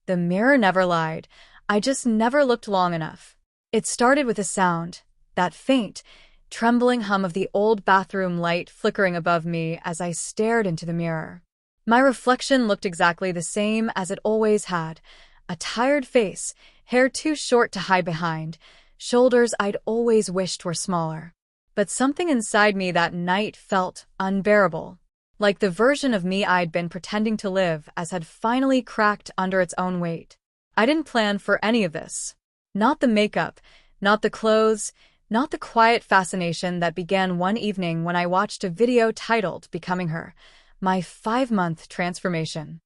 The mirror never lied. I just never looked long enough. It started with a sound, that faint, trembling hum of the old bathroom light flickering above me as I stared into the mirror. My reflection looked exactly the same as it always had. A tired face, hair too short to hide behind, shoulders I'd always wished were smaller. But something inside me that night felt unbearable. Like the version of me I'd been pretending to live as had finally cracked under its own weight. I didn't plan for any of this. Not the makeup, not the clothes, not the quiet fascination that began one evening when I watched a video titled Becoming Her, my 5-month transformation.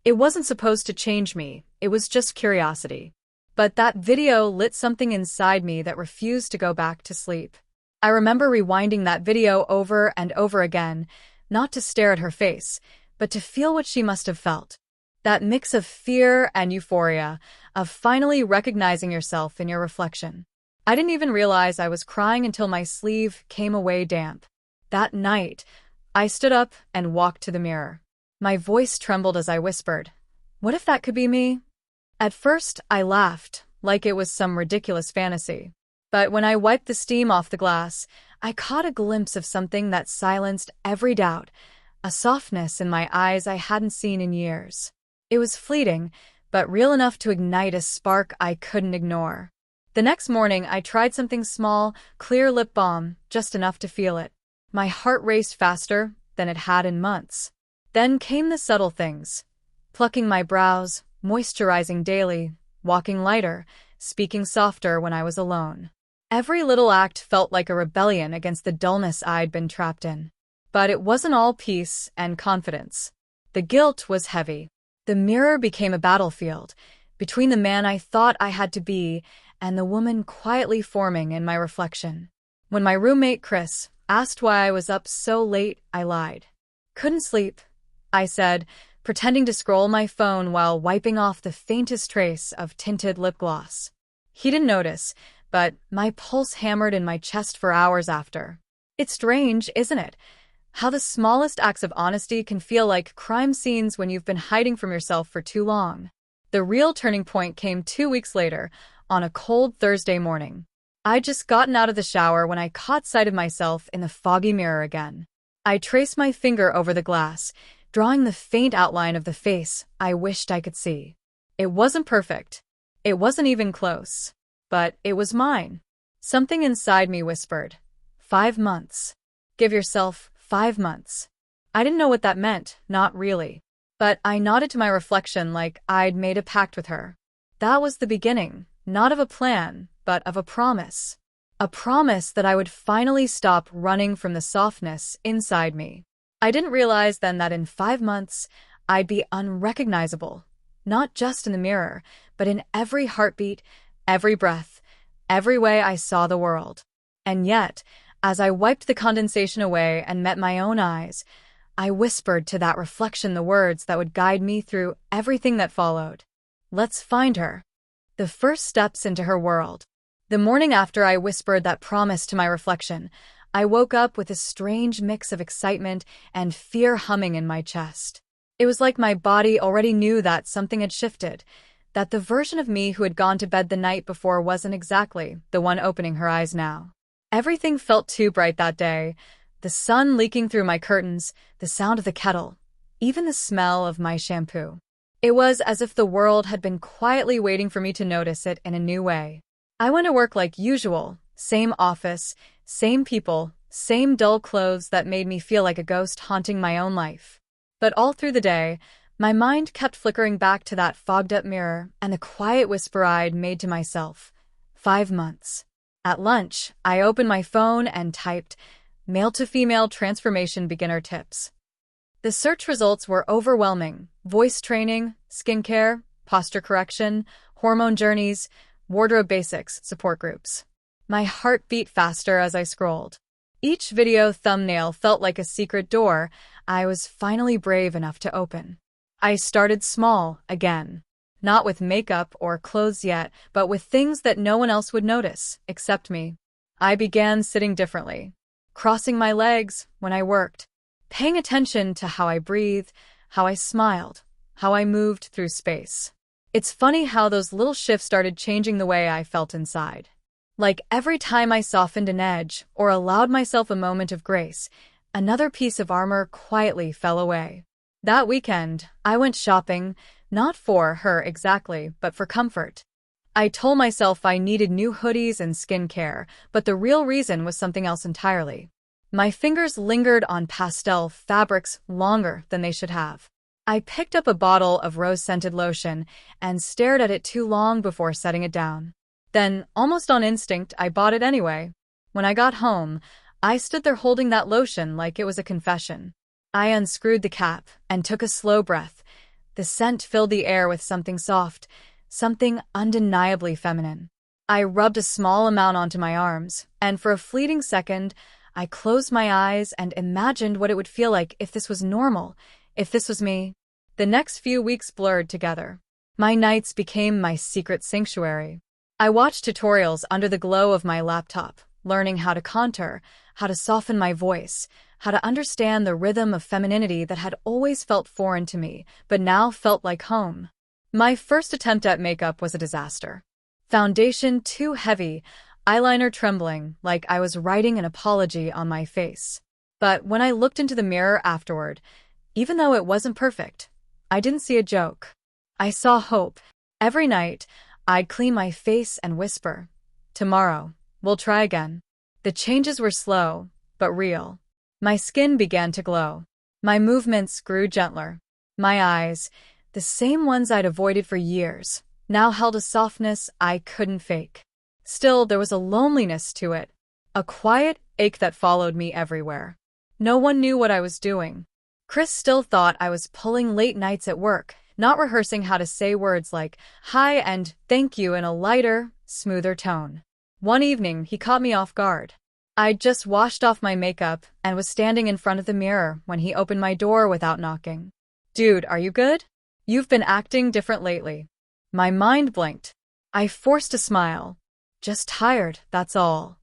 It wasn't supposed to change me, it was just curiosity. But that video lit something inside me that refused to go back to sleep. I remember rewinding that video over and over again, not to stare at her face, but to feel what she must have felt. That mix of fear and euphoria, of finally recognizing yourself in your reflection. I didn't even realize I was crying until my sleeve came away damp. That night, I stood up and walked to the mirror. My voice trembled as I whispered, "What if that could be me?" At first, I laughed, like it was some ridiculous fantasy. But when I wiped the steam off the glass, I caught a glimpse of something that silenced every doubt, a softness in my eyes I hadn't seen in years. It was fleeting, but real enough to ignite a spark I couldn't ignore. The next morning, I tried something small, clear lip balm, just enough to feel it. My heart raced faster than it had in months. Then came the subtle things. Plucking my brows, moisturizing daily, walking lighter, speaking softer when I was alone. Every little act felt like a rebellion against the dullness I'd been trapped in. But it wasn't all peace and confidence. The guilt was heavy. The mirror became a battlefield, between the man I thought I had to be and the woman quietly forming in my reflection. When my roommate Chris asked why I was up so late, I lied. "Couldn't sleep," I said, pretending to scroll my phone while wiping off the faintest trace of tinted lip gloss. He didn't notice, but my pulse hammered in my chest for hours after. It's strange, isn't it? How the smallest acts of honesty can feel like crime scenes when you've been hiding from yourself for too long. The real turning point came 2 weeks later, on a cold Thursday morning. I'd just gotten out of the shower when I caught sight of myself in the foggy mirror again. I traced my finger over the glass, drawing the faint outline of the face I wished I could see. It wasn't perfect. It wasn't even close. But it was mine. Something inside me whispered, 5 months. Give yourself 5 months. I didn't know what that meant, not really. But I nodded to my reflection like I'd made a pact with her. That was the beginning, not of a plan, but of a promise. A promise that I would finally stop running from the softness inside me. I didn't realize then that in 5 months, I'd be unrecognizable. Not just in the mirror, but in every heartbeat, every breath, every way I saw the world. And yet, as I wiped the condensation away and met my own eyes, I whispered to that reflection the words that would guide me through everything that followed. Let's find her. The first steps into her world. The morning after I whispered that promise to my reflection, I woke up with a strange mix of excitement and fear humming in my chest. It was like my body already knew that something had shifted, that the version of me who had gone to bed the night before wasn't exactly the one opening her eyes now. Everything felt too bright that day, the sun leaking through my curtains, the sound of the kettle, even the smell of my shampoo. It was as if the world had been quietly waiting for me to notice it in a new way. I went to work like usual, same office, same people, same dull clothes that made me feel like a ghost haunting my own life. But all through the day, my mind kept flickering back to that fogged-up mirror and the quiet whisper I'd made to myself. 5 months. At lunch, I opened my phone and typed, "Male-to-female transformation beginner tips." The search results were overwhelming. Voice training, skincare, posture correction, hormone journeys, wardrobe basics, support groups. My heart beat faster as I scrolled. Each video thumbnail felt like a secret door I was finally brave enough to open. I started small again. Not with makeup or clothes yet, but with things that no one else would notice, except me. I began sitting differently, crossing my legs when I worked, paying attention to how I breathed, how I smiled, how I moved through space. It's funny how those little shifts started changing the way I felt inside. Like every time I softened an edge or allowed myself a moment of grace, another piece of armor quietly fell away. That weekend, I went shopping, not for her exactly, but for comfort. I told myself I needed new hoodies and skincare, but the real reason was something else entirely. My fingers lingered on pastel fabrics longer than they should have. I picked up a bottle of rose-scented lotion and stared at it too long before setting it down. Then, almost on instinct, I bought it anyway. When I got home, I stood there holding that lotion like it was a confession. I unscrewed the cap and took a slow breath. The scent filled the air with something soft, something undeniably feminine. I rubbed a small amount onto my arms, and for a fleeting second, I closed my eyes and imagined what it would feel like if this was normal, if this was me. The next few weeks blurred together. My nights became my secret sanctuary. I watched tutorials under the glow of my laptop, learning how to contour, how to soften my voice, how to understand the rhythm of femininity that had always felt foreign to me, but now felt like home. My first attempt at makeup was a disaster. Foundation too heavy, eyeliner trembling, like I was writing an apology on my face. But when I looked into the mirror afterward, even though it wasn't perfect, I didn't see a joke. I saw hope. Every night, I'd clean my face and whisper, "Tomorrow, we'll try again." The changes were slow, but real. My skin began to glow. My movements grew gentler. My eyes, the same ones I'd avoided for years, now held a softness I couldn't fake. Still, there was a loneliness to it, a quiet ache that followed me everywhere. No one knew what I was doing. Chris still thought I was pulling late nights at work, not rehearsing how to say words like hi and thank you in a lighter, smoother tone. One evening, he caught me off guard. I'd just washed off my makeup and was standing in front of the mirror when he opened my door without knocking. "Dude, are you good? You've been acting different lately." My mind blinked. I forced a smile. "Just tired, that's all."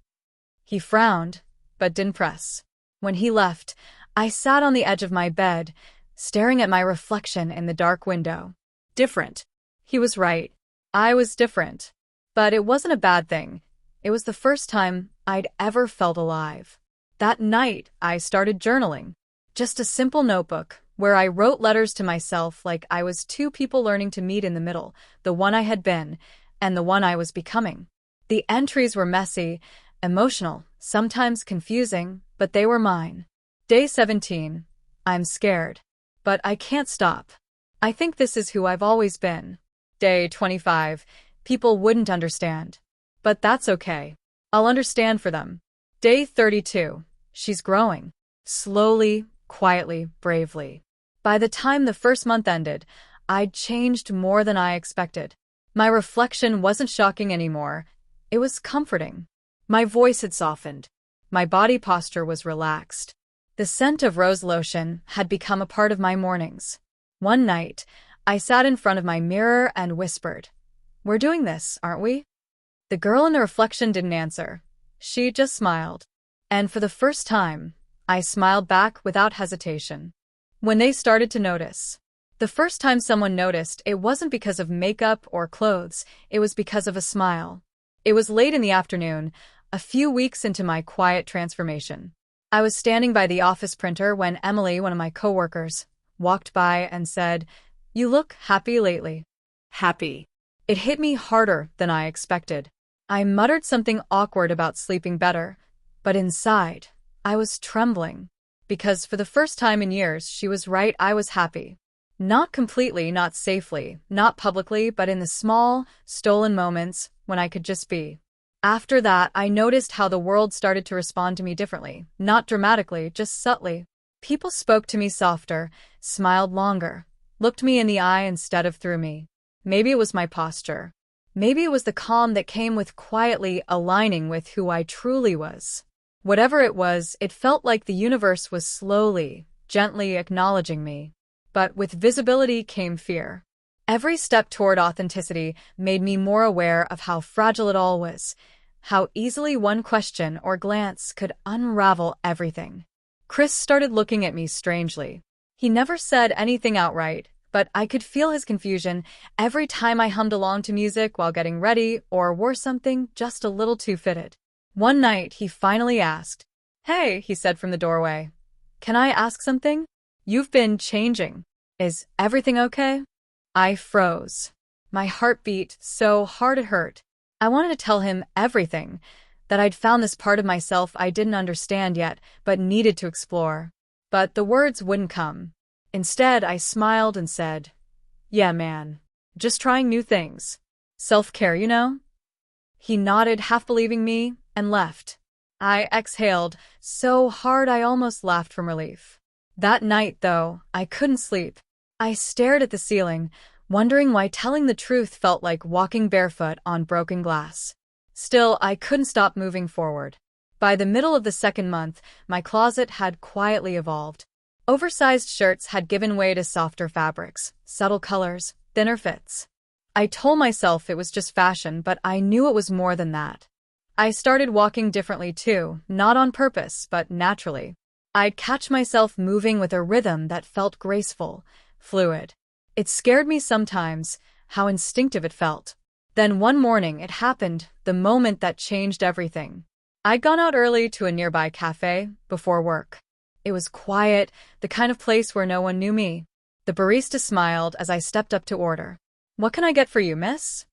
He frowned, but didn't press. When he left, I sat on the edge of my bed, staring at my reflection in the dark window. Different. He was right. I was different. But it wasn't a bad thing. It was the first time I'd ever felt alive. That night, I started journaling. Just a simple notebook, where I wrote letters to myself like I was two people learning to meet in the middle, the one I had been, and the one I was becoming. The entries were messy, emotional, sometimes confusing, but they were mine. Day 17. I'm scared. But I can't stop. I think this is who I've always been. Day 25. People wouldn't understand. But that's okay. I'll understand for them. Day 32. She's growing. Slowly, quietly, bravely. By the time the first month ended, I'd changed more than I expected. My reflection wasn't shocking anymore. It was comforting. My voice had softened. My body posture was relaxed. The scent of rose lotion had become a part of my mornings. One night, I sat in front of my mirror and whispered, "We're doing this, aren't we?" The girl in the reflection didn't answer. She just smiled. And for the first time, I smiled back without hesitation. When they started to notice. The first time someone noticed, it wasn't because of makeup or clothes, it was because of a smile. It was late in the afternoon, a few weeks into my quiet transformation. I was standing by the office printer when Emily, one of my coworkers, walked by and said, "You look happy lately." Happy. It hit me harder than I expected. I muttered something awkward about sleeping better, but inside, I was trembling. Because for the first time in years, she was right, I was happy. Not completely, not safely, not publicly, but in the small, stolen moments when I could just be. After that, I noticed how the world started to respond to me differently, not dramatically, just subtly. People spoke to me softer, smiled longer, looked me in the eye instead of through me. Maybe it was my posture. Maybe it was the calm that came with quietly aligning with who I truly was. Whatever it was, it felt like the universe was slowly, gently acknowledging me. But with visibility came fear. Every step toward authenticity made me more aware of how fragile it all was, how easily one question or glance could unravel everything. Chris started looking at me strangely. He never said anything outright, But I could feel his confusion every time I hummed along to music while getting ready or wore something just a little too fitted. One night, he finally asked. "Hey," he said from the doorway. "Can I ask something? You've been changing. Is everything okay?" I froze. My heart beat so hard it hurt. I wanted to tell him everything, that I'd found this part of myself I didn't understand yet, but needed to explore. But the words wouldn't come. Instead, I smiled and said, "Yeah, man. Just trying new things. Self-care, you know?" He nodded, half believing me, and left. I exhaled so hard I almost laughed from relief. That night, though, I couldn't sleep. I stared at the ceiling, wondering why telling the truth felt like walking barefoot on broken glass. Still, I couldn't stop moving forward. By the middle of the second month, my closet had quietly evolved. Oversized shirts had given way to softer fabrics, subtle colors, thinner fits. I told myself it was just fashion, but I knew it was more than that. I started walking differently too, not on purpose, but naturally. I'd catch myself moving with a rhythm that felt graceful, fluid. It scared me sometimes, how instinctive it felt. Then one morning it happened, the moment that changed everything. I'd gone out early to a nearby cafe, before work. It was quiet, the kind of place where no one knew me. The barista smiled as I stepped up to order. "What can I get for you, miss?"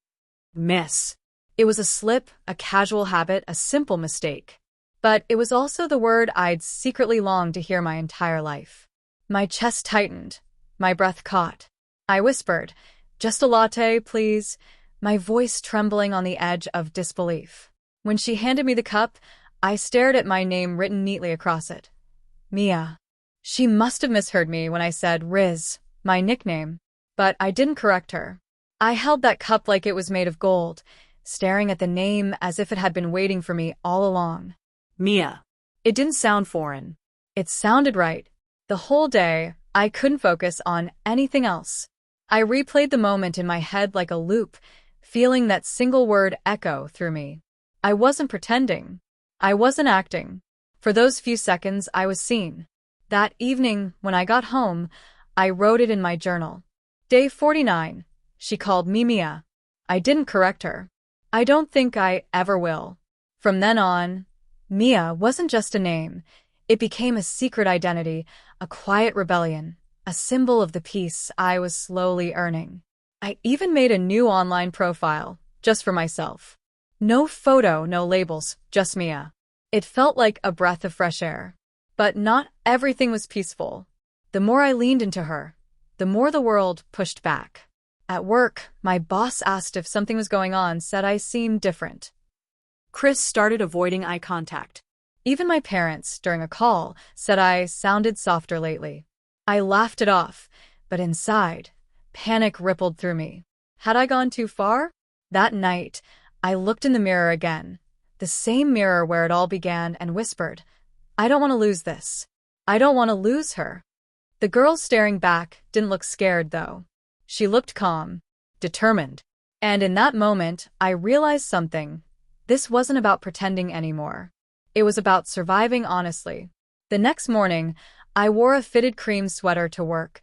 Miss. It was a slip, a casual habit, a simple mistake. But it was also the word I'd secretly longed to hear my entire life. My chest tightened. My breath caught. I whispered, "Just a latte, please," my voice trembling on the edge of disbelief. When she handed me the cup, I stared at my name written neatly across it. Mia. She must have misheard me when I said Riz, my nickname. But I didn't correct her. I held that cup like it was made of gold, staring at the name as if it had been waiting for me all along. Mia. It didn't sound foreign. It sounded right. The whole day, I couldn't focus on anything else. I replayed the moment in my head like a loop, feeling that single word echo through me. I wasn't pretending. I wasn't acting. For those few seconds, I was seen. That evening, when I got home, I wrote it in my journal. Day 49. She called me Mia. I didn't correct her. I don't think I ever will. From then on, Mia wasn't just a name. It became a secret identity, a quiet rebellion, a symbol of the peace I was slowly earning. I even made a new online profile, just for myself. No photo, no labels, just Mia. It felt like a breath of fresh air. But not everything was peaceful. The more I leaned into her, the more the world pushed back. At work, my boss asked if something was going on, said I seemed different. Chris started avoiding eye contact. Even my parents, during a call, said I sounded softer lately. I laughed it off, but inside, panic rippled through me. Had I gone too far? That night, I looked in the mirror again, the same mirror where it all began, and whispered, "I don't want to lose this. I don't want to lose her." The girl staring back didn't look scared, though. She looked calm, determined. And in that moment, I realized something. This wasn't about pretending anymore. It was about surviving honestly. The next morning, I wore a fitted cream sweater to work.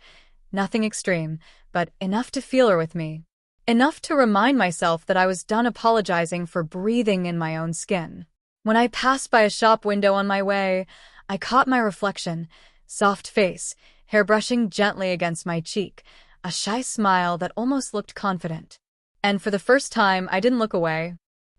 Nothing extreme, but enough to feel her with me. Enough to remind myself that I was done apologizing for breathing in my own skin. When I passed by a shop window on my way, I caught my reflection, soft face, hair brushing gently against my cheek, a shy smile that almost looked confident. And for the first time, I didn't look away.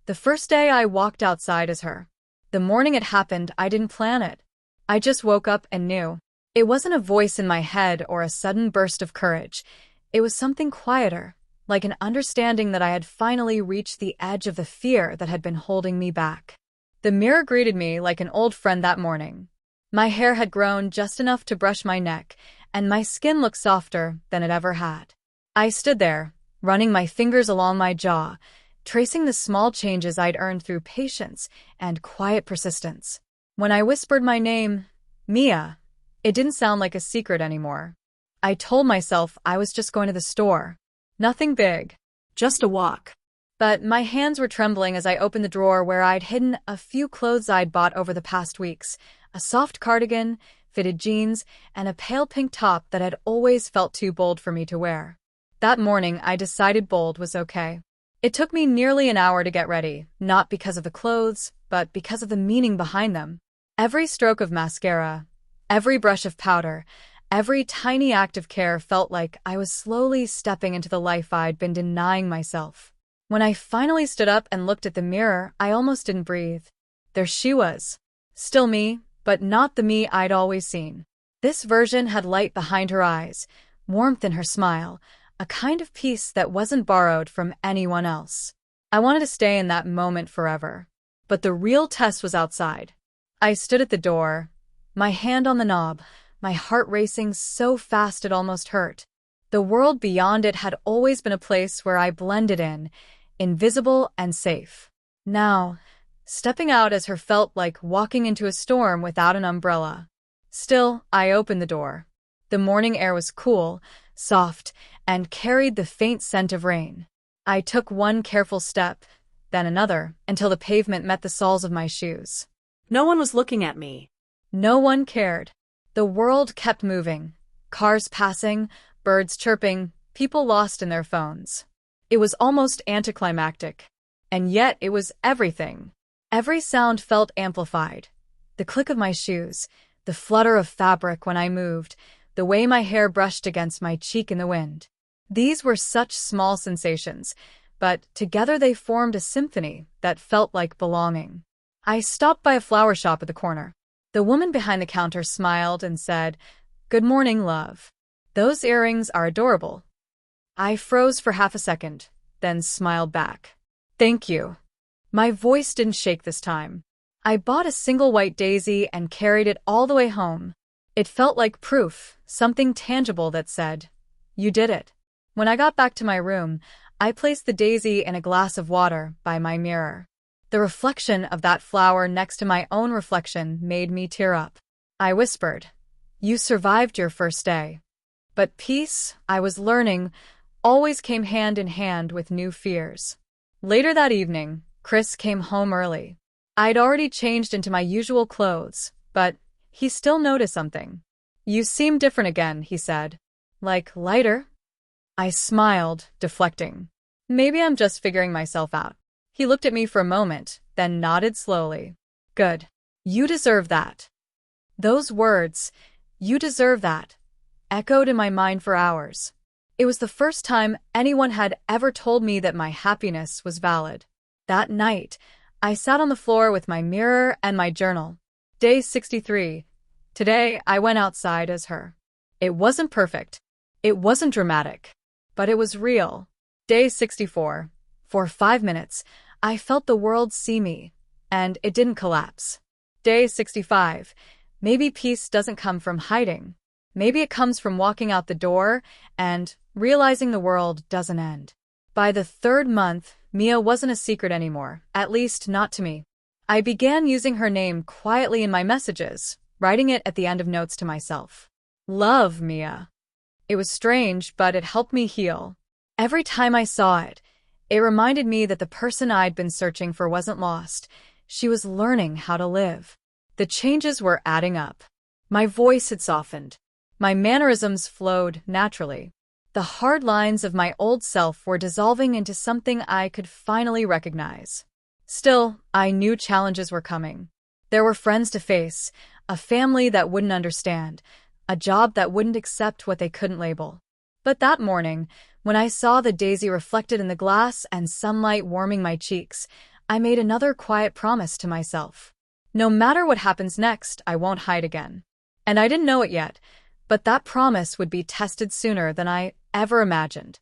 The first day I walked outside as her. The morning it happened, I didn't plan it. I just woke up and knew. It wasn't a voice in my head or a sudden burst of courage. It was something quieter, like an understanding that I had finally reached the edge of the fear that had been holding me back. The mirror greeted me like an old friend that morning. My hair had grown just enough to brush my neck, and my skin looked softer than it ever had. I stood there, running my fingers along my jaw, tracing the small changes I'd earned through patience and quiet persistence. When I whispered my name, Mia, it didn't sound like a secret anymore. I told myself I was just going to the store. Nothing big. Just a walk. But my hands were trembling as I opened the drawer where I'd hidden a few clothes I'd bought over the past weeks. A soft cardigan, fitted jeans, and a pale pink top that had always felt too bold for me to wear. That morning, I decided bold was okay. It took me nearly an hour to get ready, not because of the clothes, but because of the meaning behind them. Every stroke of mascara, every brush of powder, every tiny act of care felt like I was slowly stepping into the life I'd been denying myself. When I finally stood up and looked at the mirror, I almost didn't breathe. There she was. Still me, but not the me I'd always seen. This version had light behind her eyes, warmth in her smile, a kind of peace that wasn't borrowed from anyone else. I wanted to stay in that moment forever. But the real test was outside. I stood at the door, my hand on the knob, my heart racing so fast it almost hurt. The world beyond it had always been a place where I blended in, invisible and safe. Now, stepping out as her felt like walking into a storm without an umbrella. Still, I opened the door. The morning air was cool, soft, and carried the faint scent of rain. I took one careful step, then another, until the pavement met the soles of my shoes. No one was looking at me. No one cared. The world kept moving. Cars passing, birds chirping, people lost in their phones. It was almost anticlimactic. And yet it was everything. Every sound felt amplified. The click of my shoes, the flutter of fabric when I moved, the way my hair brushed against my cheek in the wind. These were such small sensations, but together they formed a symphony that felt like belonging. I stopped by a flower shop at the corner. The woman behind the counter smiled and said, "Good morning, love. Those earrings are adorable." I froze for half a second, then smiled back. "Thank you." My voice didn't shake this time. I bought a single white daisy and carried it all the way home. It felt like proof, something tangible that said, "You did it." When I got back to my room, I placed the daisy in a glass of water by my mirror. The reflection of that flower next to my own reflection made me tear up. I whispered, "You survived your first day." But peace, I was learning, always came hand in hand with new fears. Later that evening, Chris came home early. I'd already changed into my usual clothes, but he still noticed something. "You seem different again," he said. "Like lighter?" I smiled, deflecting. "Maybe I'm just figuring myself out." He looked at me for a moment, then nodded slowly. "Good. You deserve that." Those words, "You deserve that," echoed in my mind for hours. It was the first time anyone had ever told me that my happiness was valid. That night, I sat on the floor with my mirror and my journal. Day 63. Today, I went outside as her. It wasn't perfect. It wasn't dramatic. But it was real. Day 64. For 5 minutes, I felt the world see me, and it didn't collapse. Day 65. Maybe peace doesn't come from hiding. Maybe it comes from walking out the door and realizing the world doesn't end. By the third month, Mia wasn't a secret anymore, at least not to me. I began using her name quietly in my messages, writing it at the end of notes to myself. Love, Mia. It was strange, but it helped me heal. Every time I saw it, it reminded me that the person I'd been searching for wasn't lost. She was learning how to live. The changes were adding up. My voice had softened. My mannerisms flowed naturally. The hard lines of my old self were dissolving into something I could finally recognize. Still, I knew challenges were coming. There were friends to face, a family that wouldn't understand, a job that wouldn't accept what they couldn't label. But that morning, when I saw the daisy reflected in the glass and sunlight warming my cheeks, I made another quiet promise to myself. No matter what happens next, I won't hide again. And I didn't know it yet, but that promise would be tested sooner than I ever imagined.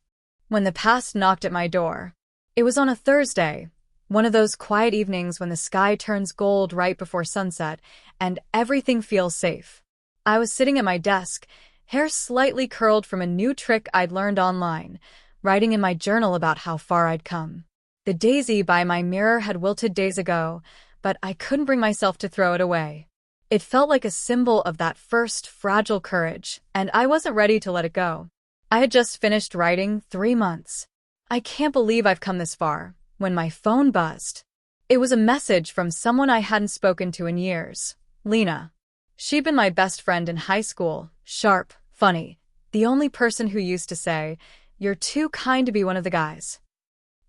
When the past knocked at my door, it was on a Thursday, one of those quiet evenings when the sky turns gold right before sunset and everything feels safe. I was sitting at my desk, hair slightly curled from a new trick I'd learned online, writing in my journal about how far I'd come. The daisy by my mirror had wilted days ago, but I couldn't bring myself to throw it away. It felt like a symbol of that first fragile courage, and I wasn't ready to let it go. I had just finished writing 3 months. I can't believe I've come this far, when my phone buzzed. It was a message from someone I hadn't spoken to in years. Lena. She'd been my best friend in high school, sharp, funny, the only person who used to say, "You're too kind to be one of the guys."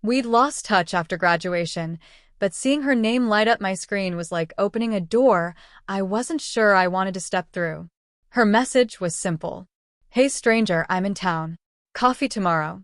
We'd lost touch after graduation, but seeing her name light up my screen was like opening a door I wasn't sure I wanted to step through. Her message was simple. "Hey stranger, I'm in town. Coffee tomorrow."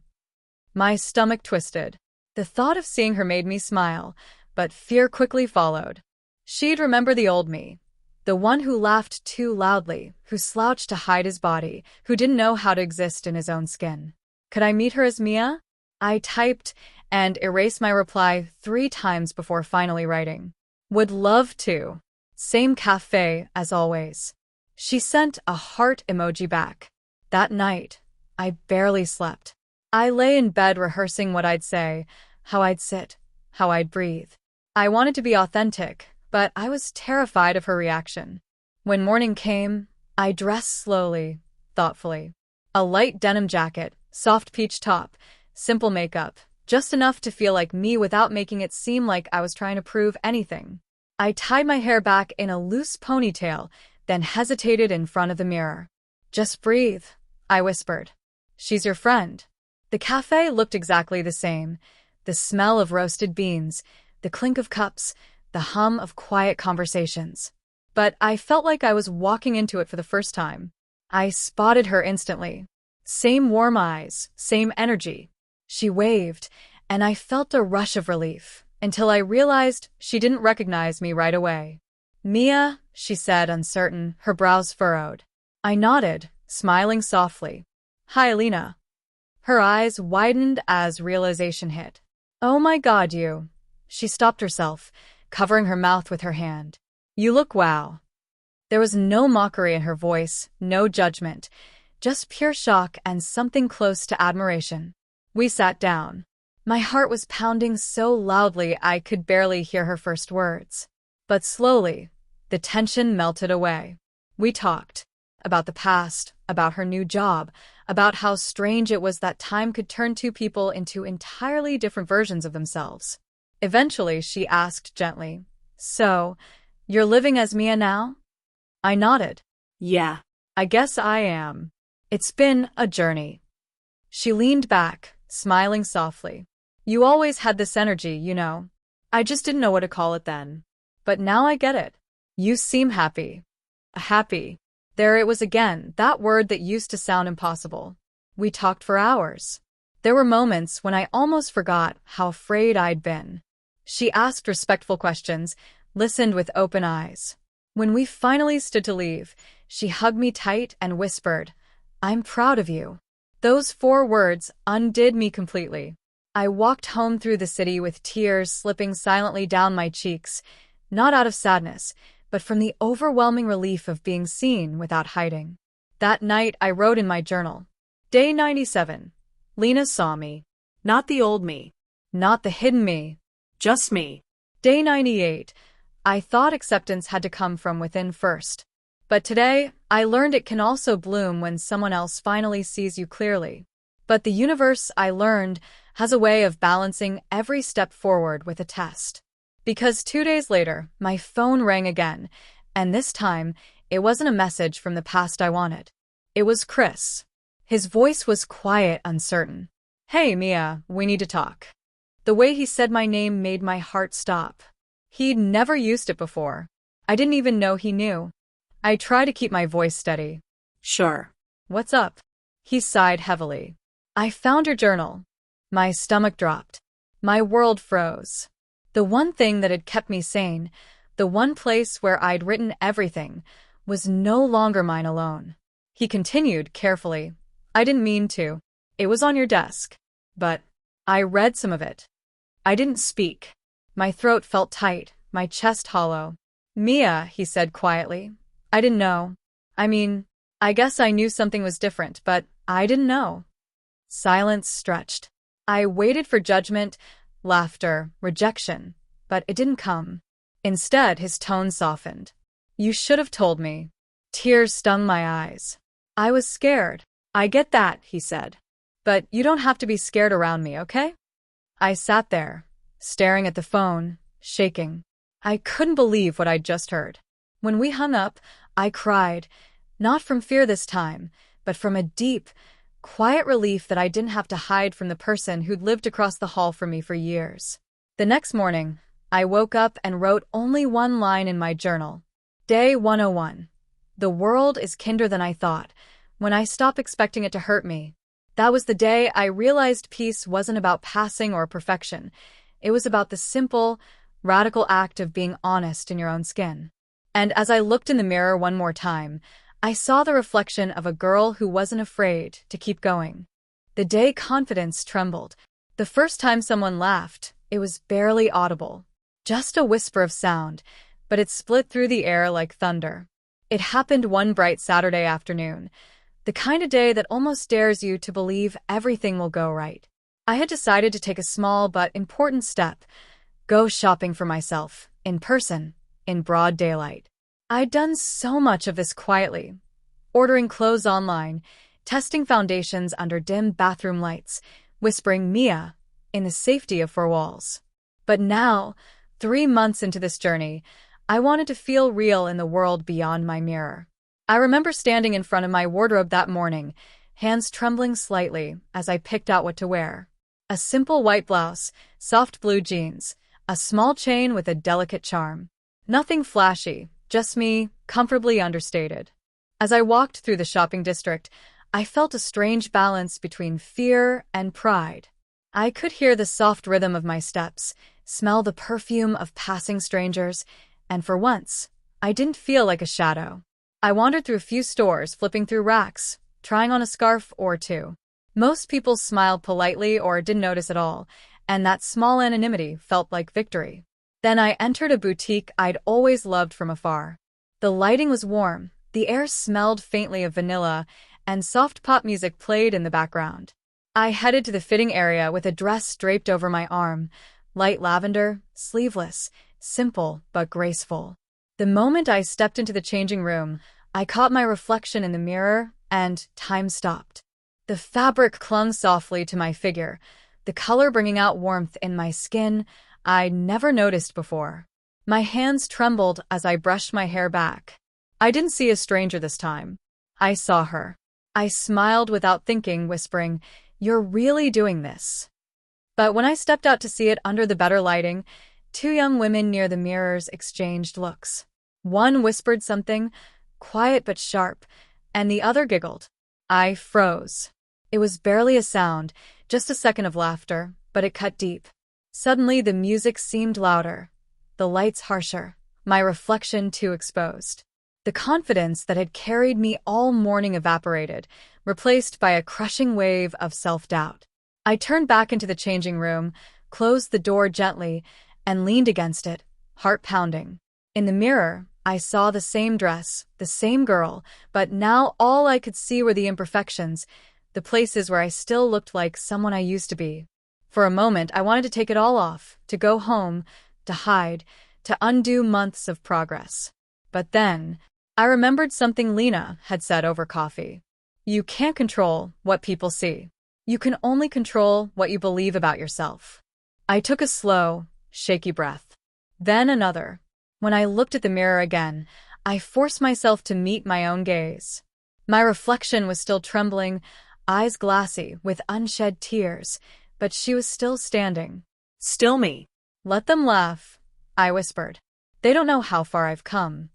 My stomach twisted. The thought of seeing her made me smile, but fear quickly followed. She'd remember the old me. The one who laughed too loudly, who slouched to hide his body, who didn't know how to exist in his own skin. Could I meet her as Mia? I typed and erased my reply 3 times before finally writing. Would love to. Same cafe as always. She sent a heart emoji back. That night, I barely slept. I lay in bed rehearsing what I'd say, how I'd sit, how I'd breathe. I wanted to be authentic, but I was terrified of her reaction. When morning came, I dressed slowly, thoughtfully. A light denim jacket, soft peach top, simple makeup, just enough to feel like me without making it seem like I was trying to prove anything. I tied my hair back in a loose ponytail, then hesitated in front of the mirror. "Just breathe," I whispered. "She's your friend." The cafe looked exactly the same. The smell of roasted beans, the clink of cups, the hum of quiet conversations. But I felt like I was walking into it for the first time. I spotted her instantly. Same warm eyes, same energy. She waved, and I felt a rush of relief, until I realized she didn't recognize me right away. "Mia," she said, uncertain, her brows furrowed. I nodded, smiling softly. "Hi, Lena." Her eyes widened as realization hit. "Oh my God, you." She stopped herself, covering her mouth with her hand. "You look wow." There was no mockery in her voice, no judgment, just pure shock and something close to admiration. We sat down. My heart was pounding so loudly I could barely hear her first words. But slowly, the tension melted away. We talked. About the past, about her new job, about how strange it was that time could turn two people into entirely different versions of themselves. Eventually, she asked gently, "So, you're living as Mia now?" I nodded. Yeah. "I guess I am. It's been a journey." She leaned back, smiling softly. "You always had this energy, you know. I just didn't know what to call it then. But now I get it. You seem happy." Happy. There it was again, that word that used to sound impossible. We talked for hours. There were moments when I almost forgot how afraid I'd been. She asked respectful questions, listened with open eyes. When we finally stood to leave, she hugged me tight and whispered, "I'm proud of you." Those 4 words undid me completely. I walked home through the city with tears slipping silently down my cheeks, not out of sadness, but from the overwhelming relief of being seen without hiding. That night I wrote in my journal. Day 97. Lena saw me. Not the old me. Not the hidden me. Just me. Day 98. I thought acceptance had to come from within first. But today, I learned it can also bloom when someone else finally sees you clearly. But the universe, I learned, has a way of balancing every step forward with a test. Because 2 days later, my phone rang again, and this time, it wasn't a message from the past I wanted. It was Chris. His voice was quiet, uncertain. "Hey, Mia, we need to talk." The way he said my name made my heart stop. He'd never used it before. I didn't even know he knew. I tried to keep my voice steady. Sure. "What's up?" He sighed heavily. "I found your journal." My stomach dropped. My world froze. The one thing that had kept me sane, the one place where I'd written everything, was no longer mine alone. He continued carefully. "I didn't mean to. It was on your desk. But I read some of it." I didn't speak. My throat felt tight, my chest hollow. "Mia," he said quietly. "I didn't know. I mean, I guess I knew something was different, but I didn't know." Silence stretched. I waited for judgment, laughter, rejection, but it didn't come. Instead, his tone softened. "You should have told me." Tears stung my eyes. "I was scared." "I get that," he said. "But you don't have to be scared around me, okay?" I sat there, staring at the phone, shaking. I couldn't believe what I'd just heard. When we hung up, I cried, not from fear this time, but from a deep, quiet relief that I didn't have to hide from the person who'd lived across the hall from me for years. The next morning, I woke up and wrote only one line in my journal. Day 101. The world is kinder than I thought, when I stopped expecting it to hurt me. That was the day I realized peace wasn't about passing or perfection. It was about the simple, radical act of being honest in your own skin. And as I looked in the mirror one more time, I saw the reflection of a girl who wasn't afraid to keep going. The day confidence trembled. The first time someone laughed, it was barely audible. Just a whisper of sound, but it split through the air like thunder. It happened one bright Saturday afternoon, the kind of day that almost dares you to believe everything will go right. I had decided to take a small but important step, go shopping for myself, in person, in broad daylight. I'd done so much of this quietly, ordering clothes online, testing foundations under dim bathroom lights, whispering Mia in the safety of four walls. But now, 3 months into this journey, I wanted to feel real in the world beyond my mirror. I remember standing in front of my wardrobe that morning, hands trembling slightly as I picked out what to wear. A simple white blouse, soft blue jeans, a small chain with a delicate charm. Nothing flashy, just me, comfortably understated. As I walked through the shopping district, I felt a strange balance between fear and pride. I could hear the soft rhythm of my steps, smell the perfume of passing strangers, and for once, I didn't feel like a shadow. I wandered through a few stores, flipping through racks, trying on a scarf or two. Most people smiled politely or didn't notice at all, and that small anonymity felt like victory. Then I entered a boutique I'd always loved from afar. The lighting was warm, the air smelled faintly of vanilla, and soft pop music played in the background. I headed to the fitting area with a dress draped over my arm, light lavender, sleeveless, simple but graceful. The moment I stepped into the changing room, I caught my reflection in the mirror, and time stopped. The fabric clung softly to my figure, the color bringing out warmth in my skin I'd never noticed before. My hands trembled as I brushed my hair back. I didn't see a stranger this time. I saw her. I smiled without thinking, whispering, "You're really doing this." But when I stepped out to see it under the better lighting, 2 young women near the mirrors exchanged looks. One whispered something, quiet but sharp, and the other giggled. I froze. It was barely a sound, just a second of laughter, but it cut deep. Suddenly the music seemed louder, the lights harsher, my reflection too exposed. The confidence that had carried me all morning evaporated, replaced by a crushing wave of self-doubt. I turned back into the changing room, closed the door gently, and leaned against it, heart pounding. In the mirror, I saw the same dress, the same girl, but now all I could see were the imperfections, the places where I still looked like someone I used to be. For a moment, I wanted to take it all off, to go home, to hide, to undo months of progress. But then, I remembered something Lena had said over coffee. You can't control what people see. You can only control what you believe about yourself. I took a slow, shaky breath. Then another. When I looked at the mirror again, I forced myself to meet my own gaze. My reflection was still trembling, eyes glassy with unshed tears, but she was still standing. Still me. Let them laugh, I whispered. They don't know how far I've come.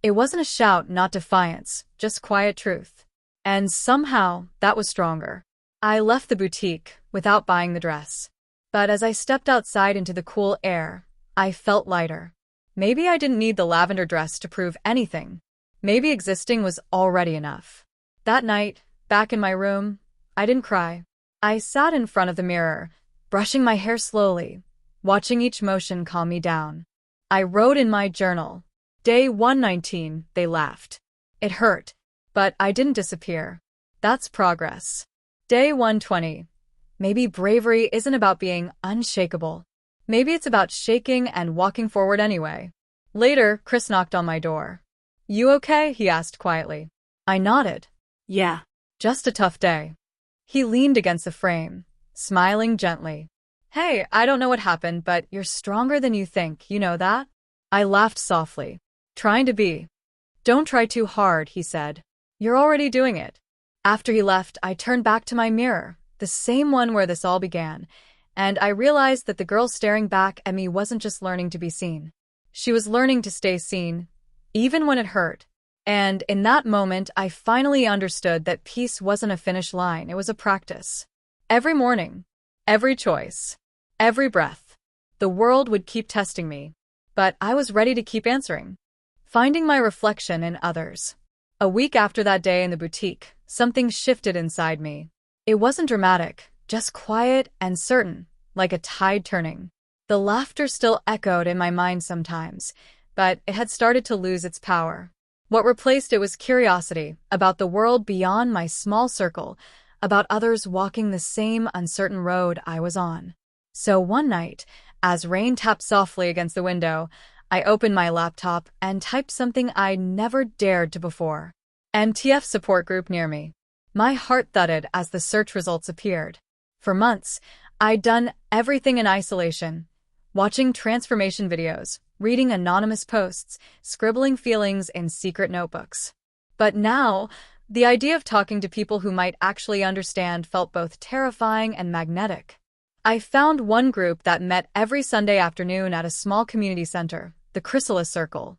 It wasn't a shout, not defiance, just quiet truth. And somehow, that was stronger. I left the boutique without buying the dress. But as I stepped outside into the cool air, I felt lighter. Maybe I didn't need the lavender dress to prove anything. Maybe existing was already enough. That night, back in my room, I didn't cry. I sat in front of the mirror, brushing my hair slowly, watching each motion calm me down. I wrote in my journal, Day 119, they laughed. It hurt, but I didn't disappear. That's progress. Day 120. Maybe bravery isn't about being unshakable. Maybe it's about shaking and walking forward anyway. Later, Chris knocked on my door. You okay? He asked quietly. I nodded. Yeah. Just a tough day. He leaned against the frame, smiling gently. Hey, I don't know what happened, but you're stronger than you think, you know that? I laughed softly. Trying to be. Don't try too hard, he said. You're already doing it. After he left, I turned back to my mirror, the same one where this all began, and I realized that the girl staring back at me wasn't just learning to be seen. She was learning to stay seen, even when it hurt. And in that moment, I finally understood that peace wasn't a finish line, it was a practice. Every morning, every choice, every breath, the world would keep testing me, but I was ready to keep answering, finding my reflection in others. A week after that day in the boutique, something shifted inside me. It wasn't dramatic, just quiet and certain, like a tide turning. The laughter still echoed in my mind sometimes, but it had started to lose its power. What replaced it was curiosity about the world beyond my small circle, about others walking the same uncertain road I was on. So one night, as rain tapped softly against the window, I opened my laptop and typed something I'd never dared to before. MTF support group near me. My heart thudded as the search results appeared. For months, I'd done everything in isolation, watching transformation videos, reading anonymous posts, scribbling feelings in secret notebooks. But now, the idea of talking to people who might actually understand felt both terrifying and magnetic. I found one group that met every Sunday afternoon at a small community center, the Chrysalis Circle.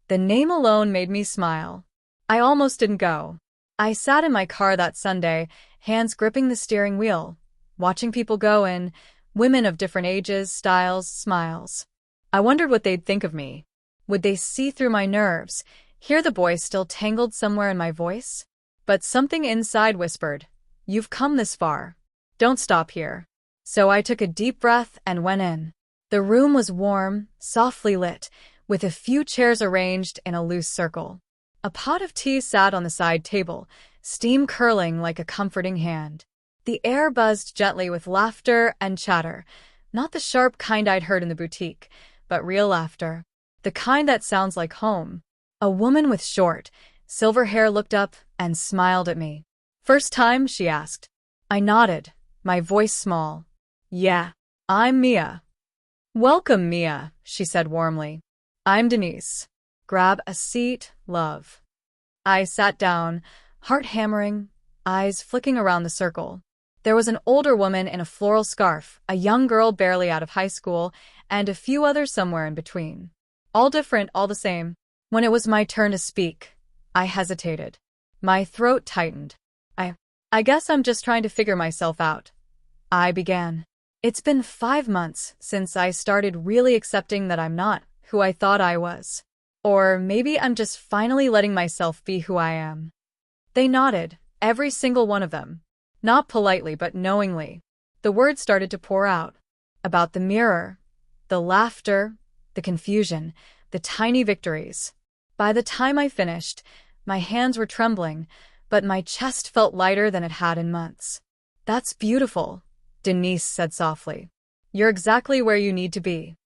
The name alone made me smile. I almost didn't go. I sat in my car that Sunday, hands gripping the steering wheel, watching people go in, women of different ages, styles, smiles. I wondered what they'd think of me. Would they see through my nerves, hear the voice still tangled somewhere in my voice? But something inside whispered, "You've come this far. Don't stop here." So I took a deep breath and went in. The room was warm, softly lit, with a few chairs arranged in a loose circle. A pot of tea sat on the side table, steam curling like a comforting hand. The air buzzed gently with laughter and chatter, not the sharp kind I'd heard in the boutique, but real laughter, the kind that sounds like home. A woman with short, silver hair looked up and smiled at me. "First time?" she asked. I nodded, my voice small. "Yeah, I'm Mia." "Welcome, Mia," she said warmly. "I'm Denise. Grab a seat, love." I sat down, heart hammering, eyes flicking around the circle. There was an older woman in a floral scarf, a young girl barely out of high school, and a few others somewhere in between. All different, all the same. When it was my turn to speak, I hesitated. My throat tightened. I guess I'm just trying to figure myself out. I began. It's been 5 months since I started really accepting that I'm not who I thought I was. Or maybe I'm just finally letting myself be who I am. They nodded, every single one of them. Not politely, but knowingly. The words started to pour out. About the mirror, the laughter, the confusion, the tiny victories. By the time I finished, my hands were trembling, but my chest felt lighter than it had in months. "That's beautiful," Denise said softly. "You're exactly where you need to be."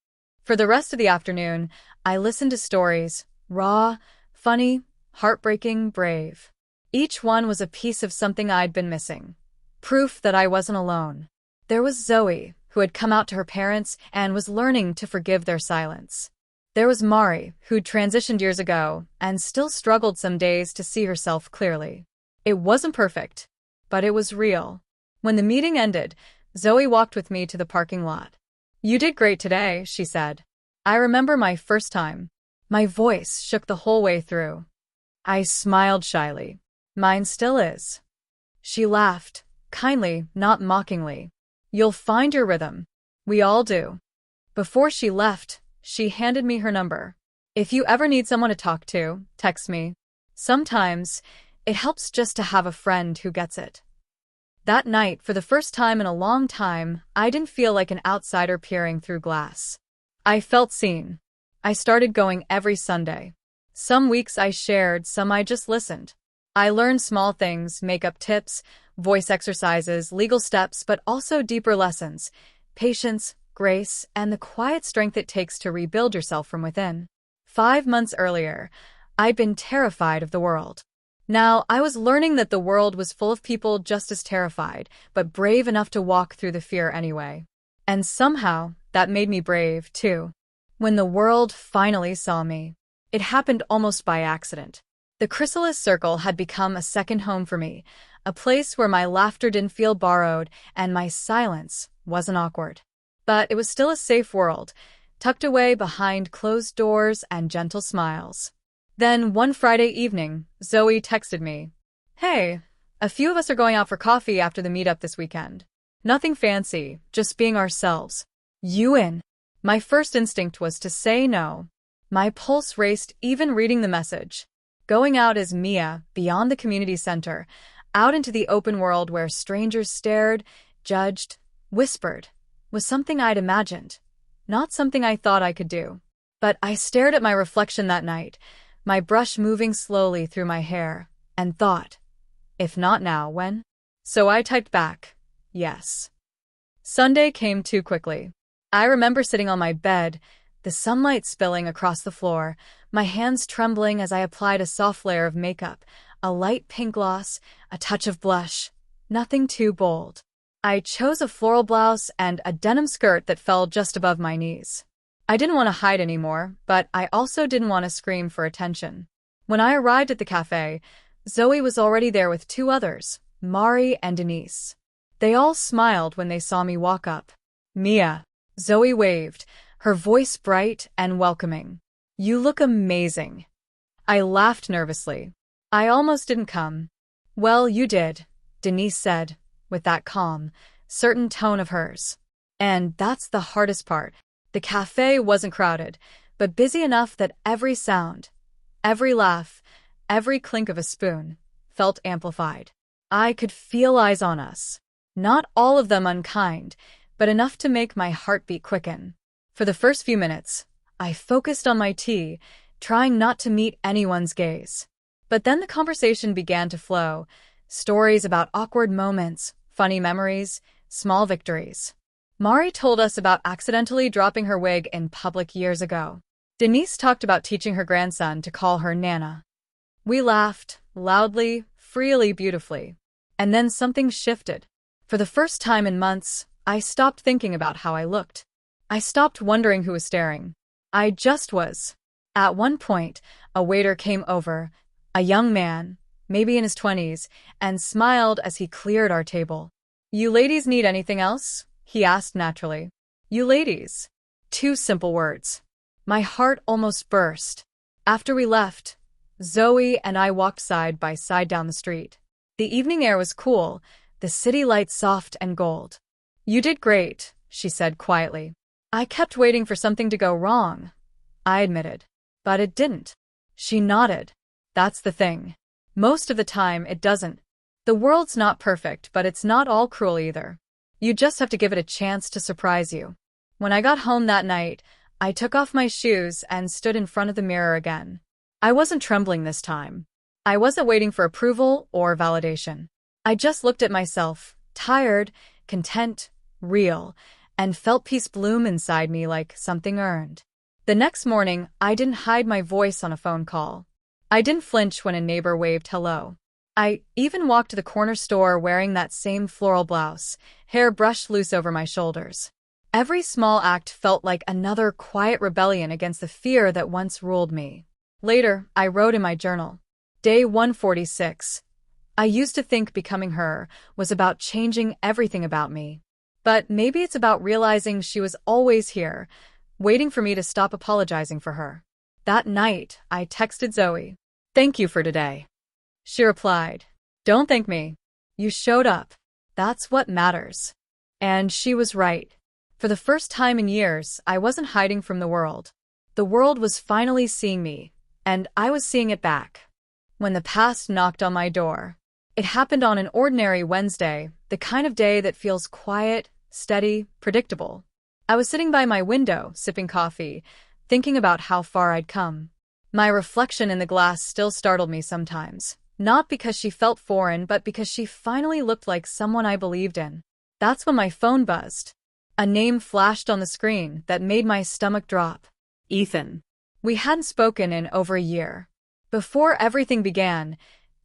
For the rest of the afternoon, I listened to stories, raw, funny, heartbreaking, brave. Each one was a piece of something I'd been missing. Proof that I wasn't alone. There was Zoe, who had come out to her parents and was learning to forgive their silence. There was Mari, who'd transitioned years ago and still struggled some days to see herself clearly. It wasn't perfect, but it was real. When the meeting ended, Zoe walked with me to the parking lot. "You did great today," she said. I remember my first time. My voice shook the whole way through. I smiled shyly. Mine still is. She laughed, kindly, not mockingly. "You'll find your rhythm. We all do." Before she left, she handed me her number. "If you ever need someone to talk to, text me. Sometimes, it helps just to have a friend who gets it." That night, for the first time in a long time, I didn't feel like an outsider peering through glass. I felt seen. I started going every Sunday. Some weeks I shared, some I just listened. I learned small things, makeup tips, voice exercises, legal steps, but also deeper lessons, patience, grace, and the quiet strength it takes to rebuild yourself from within. 5 months earlier, I'd been terrified of the world. Now, I was learning that the world was full of people just as terrified, but brave enough to walk through the fear anyway. And somehow, that made me brave, too. When the world finally saw me, It happened almost by accident. The chrysalis circle had become a second home for me, a place where my laughter didn't feel borrowed and my silence wasn't awkward. But it was still a safe world, tucked away behind closed doors and gentle smiles. Then one Friday evening, Zoe texted me, "Hey, a few of us are going out for coffee after the meetup this weekend. Nothing fancy, just being ourselves. You in?" My first instinct was to say no. My pulse raced even reading the message. Going out as Mia, beyond the community center, out into the open world where strangers stared, judged, whispered, was something I'd imagined, not something I thought I could do. But I stared at my reflection that night, my brush moving slowly through my hair, and thought, if not now, when? So I typed back, yes. Sunday came too quickly. I remember sitting on my bed, the sunlight spilling across the floor, my hands trembling as I applied a soft layer of makeup, a light pink gloss, a touch of blush. Nothing too bold. I chose a floral blouse and a denim skirt that fell just above my knees. I didn't want to hide anymore, but I also didn't want to scream for attention. When I arrived at the cafe, Zoe was already there with two others, Mari and Denise. They all smiled when they saw me walk up. "Mia," Zoe waved, her voice bright and welcoming. "You look amazing." I laughed nervously. "I almost didn't come." "Well, you did," Denise said, with that calm, certain tone of hers. And that's the hardest part. The cafe wasn't crowded, but busy enough that every sound, every laugh, every clink of a spoon felt amplified. I could feel eyes on us. Not all of them unkind, but enough to make my heartbeat quicken. For the first few minutes, I focused on my tea, trying not to meet anyone's gaze. But then the conversation began to flow, stories about awkward moments, funny memories, small victories. Mari told us about accidentally dropping her wig in public years ago. Denise talked about teaching her grandson to call her Nana. We laughed, loudly, freely, beautifully. And then something shifted. For the first time in months, I stopped thinking about how I looked. I stopped wondering who was staring. I just was. At one point, a waiter came over, a young man, maybe in his 20s, and smiled as he cleared our table. "You ladies need anything else?" he asked naturally. "You ladies." Two simple words. My heart almost burst. After we left, Zoe and I walked side by side down the street. The evening air was cool, the city lights soft and gold. "You did great," she said quietly. "I kept waiting for something to go wrong," I admitted. "But it didn't." She nodded. "That's the thing. Most of the time, it doesn't. The world's not perfect, but it's not all cruel either. You just have to give it a chance to surprise you." When I got home that night, I took off my shoes and stood in front of the mirror again. I wasn't trembling this time. I wasn't waiting for approval or validation. I just looked at myself, tired, content, real, and felt peace bloom inside me like something earned. The next morning, I didn't hide my voice on a phone call. I didn't flinch when a neighbor waved hello. I even walked to the corner store wearing that same floral blouse, hair brushed loose over my shoulders. Every small act felt like another quiet rebellion against the fear that once ruled me. Later, I wrote in my journal, Day 146. I used to think becoming her was about changing everything about me. But maybe it's about realizing she was always here, waiting for me to stop apologizing for her. That night, I texted Zoe, "Thank you for today." She replied, "Don't thank me. You showed up. That's what matters." And she was right. For the first time in years, I wasn't hiding from the world. The world was finally seeing me, and I was seeing it back. When the past knocked on my door, it happened on an ordinary Wednesday, the kind of day that feels quiet, steady, predictable. I was sitting by my window, sipping coffee, thinking about how far I'd come. My reflection in the glass still startled me sometimes, not because she felt foreign, but because she finally looked like someone I believed in. That's when my phone buzzed. A name flashed on the screen that made my stomach drop. Ethan. We hadn't spoken in over a year. Before everything began,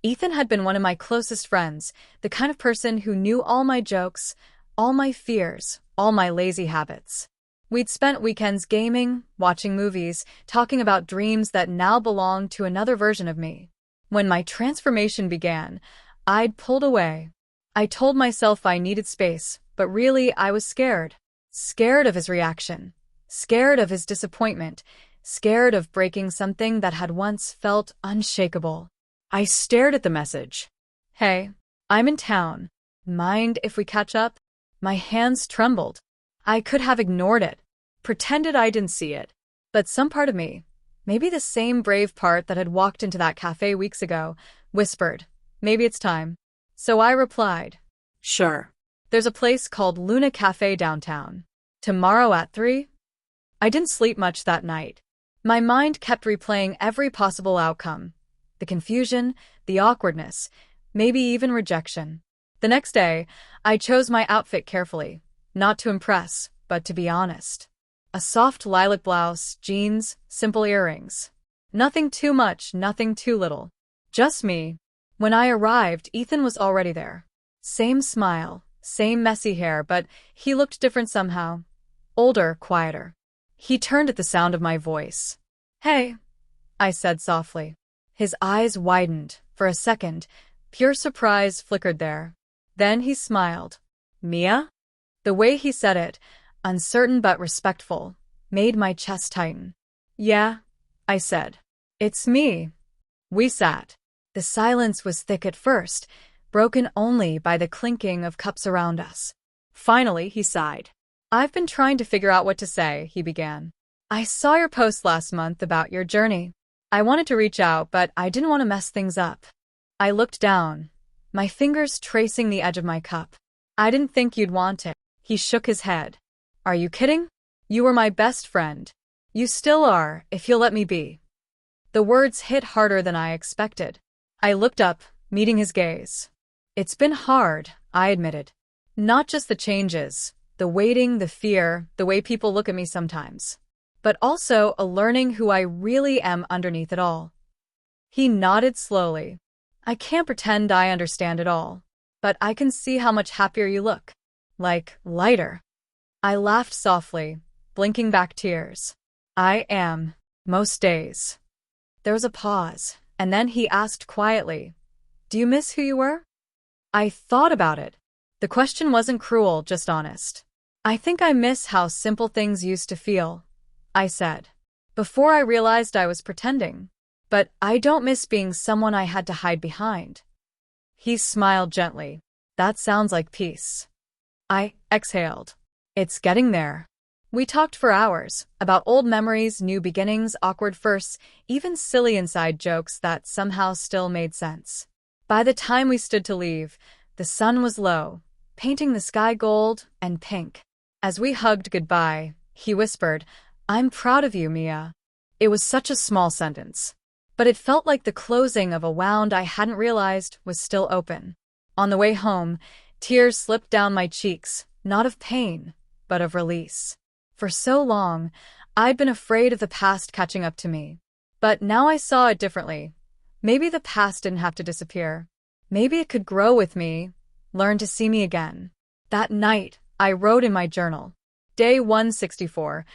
Ethan had been one of my closest friends, the kind of person who knew all my jokes, all my fears, all my lazy habits. We'd spent weekends gaming, watching movies, talking about dreams that now belonged to another version of me. When my transformation began, I'd pulled away. I told myself I needed space, but really I was scared. Scared of his reaction. Scared of his disappointment. Scared of breaking something that had once felt unshakable. I stared at the message. "Hey, I'm in town. Mind if we catch up?" My hands trembled. I could have ignored it, pretended I didn't see it. But some part of me, maybe the same brave part that had walked into that cafe weeks ago, whispered, "Maybe it's time." So I replied, Sure. "There's a place called Luna Cafe downtown. Tomorrow at 3? I didn't sleep much that night. My mind kept replaying every possible outcome. The confusion, the awkwardness, maybe even rejection. The next day, I chose my outfit carefully, not to impress, but to be honest. A soft lilac blouse, jeans, simple earrings. Nothing too much, nothing too little. Just me. When I arrived, Ethan was already there. Same smile, same messy hair, but he looked different somehow. Older, quieter. He turned at the sound of my voice. "Hey," I said softly. His eyes widened. For a second, pure surprise flickered there. Then he smiled. "Mia?" The way he said it, uncertain but respectful, made my chest tighten. "Yeah," I said. "It's me." We sat. The silence was thick at first, broken only by the clinking of cups around us. Finally, he sighed. "I've been trying to figure out what to say," he began. "I saw your post last month about your journey. I wanted to reach out, but I didn't want to mess things up." I looked down, my fingers tracing the edge of my cup. "I didn't think you'd want it." He shook his head. "Are you kidding? You were my best friend. You still are, if you'll let me be." The words hit harder than I expected. I looked up, meeting his gaze. "It's been hard," I admitted. "Not just the changes, the waiting, the fear, the way people look at me sometimes, but also a learning who I really am underneath it all." He nodded slowly. "I can't pretend I understand it all, but I can see how much happier you look. Like, lighter." I laughed softly, blinking back tears. "I am, most days." There was a pause, and then he asked quietly, "Do you miss who you were?" I thought about it. The question wasn't cruel, just honest. "I think I miss how simple things used to feel," I said, before I realized I was pretending. "But I don't miss being someone I had to hide behind." He smiled gently. "That sounds like peace." I exhaled. "It's getting there." We talked for hours, about old memories, new beginnings, awkward firsts, even silly inside jokes that somehow still made sense. By the time we stood to leave, the sun was low, painting the sky gold and pink. As we hugged goodbye, he whispered, "I'm proud of you, Mia." It was such a small sentence, but it felt like the closing of a wound I hadn't realized was still open. On the way home, tears slipped down my cheeks, not of pain, but of release. For so long, I'd been afraid of the past catching up to me. But now I saw it differently. Maybe the past didn't have to disappear. Maybe it could grow with me, learn to see me again. That night, I wrote in my journal. Day 164.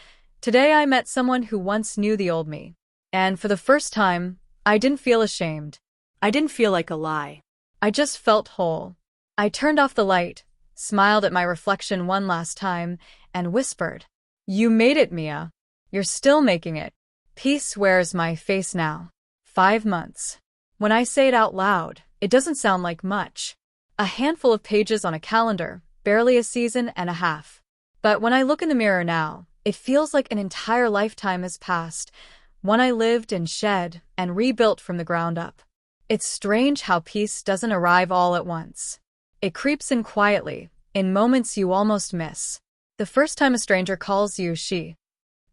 Today I met someone who once knew the old me. And for the first time, I didn't feel ashamed. I didn't feel like a lie. I just felt whole. I turned off the light, smiled at my reflection one last time, and whispered, "You made it, Mia. You're still making it." Peace wears my face now. 5 months. When I say it out loud, it doesn't sound like much. A handful of pages on a calendar, barely a season and a half. But when I look in the mirror now, it feels like an entire lifetime has passed, one I lived and shed and rebuilt from the ground up. It's strange how peace doesn't arrive all at once. It creeps in quietly, in moments you almost miss. The first time a stranger calls you she.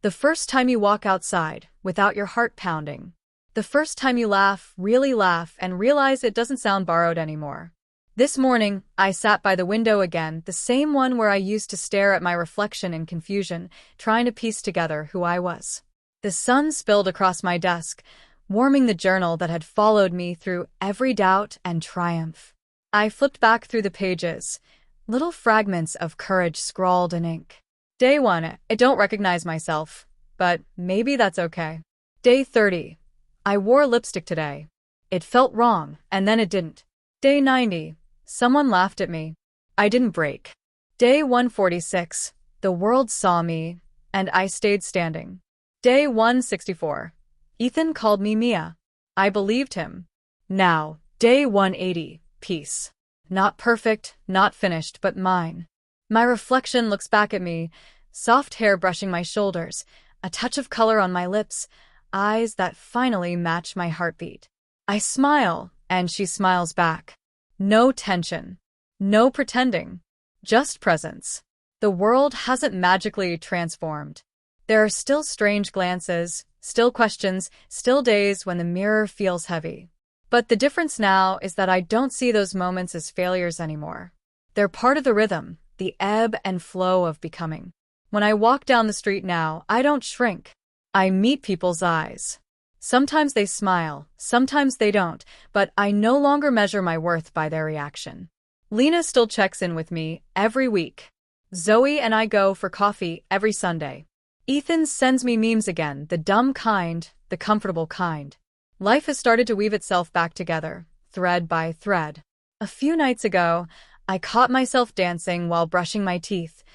The first time you walk outside, without your heart pounding. The first time you laugh, really laugh, and realize it doesn't sound borrowed anymore. This morning, I sat by the window again, the same one where I used to stare at my reflection in confusion, trying to piece together who I was. The sun spilled across my desk, warming the journal that had followed me through every doubt and triumph. I flipped back through the pages, little fragments of courage scrawled in ink. Day 1, I don't recognize myself, but maybe that's okay. Day 30, I wore lipstick today. It felt wrong, and then it didn't. Day 90, someone laughed at me. I didn't break. Day 146, the world saw me, and I stayed standing. Day 164, Ethan called me Mia. I believed him. Now, day 180, peace. Not perfect, not finished, but mine. My reflection looks back at me, soft hair brushing my shoulders, a touch of color on my lips, eyes that finally match my heartbeat. I smile, and she smiles back. No tension. No pretending. Just presence. The world hasn't magically transformed. There are still strange glances, still questions, still days when the mirror feels heavy. But the difference now is that I don't see those moments as failures anymore. They're part of the rhythm, the ebb and flow of becoming. When I walk down the street now, I don't shrink. I meet people's eyes. Sometimes they smile, sometimes they don't, but I no longer measure my worth by their reaction. Lena still checks in with me every week. Zoe and I go for coffee every Sunday. Ethan sends me memes again, the dumb kind, the comfortable kind. Life has started to weave itself back together, thread by thread. A few nights ago, I caught myself dancing while brushing my teeth,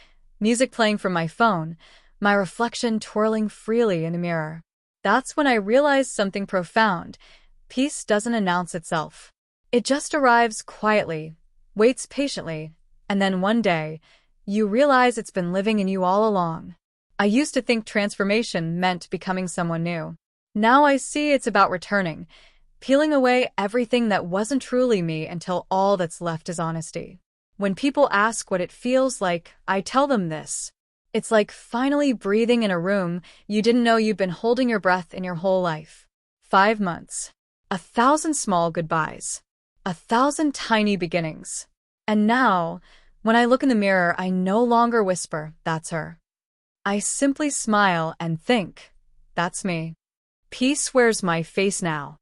music playing from my phone, my reflection twirling freely in the mirror. That's when I realized something profound. Peace doesn't announce itself. It just arrives quietly, waits patiently, and then one day, you realize it's been living in you all along. I used to think transformation meant becoming someone new. Now I see it's about returning, peeling away everything that wasn't truly me until all that's left is honesty. When people ask what it feels like, I tell them this. It's like finally breathing in a room you didn't know you'd been holding your breath in your whole life. 5 months. 1,000 small goodbyes. 1,000 tiny beginnings. And now, when I look in the mirror, I no longer whisper, "That's her." I simply smile and think, "That's me." Peace wears my face now.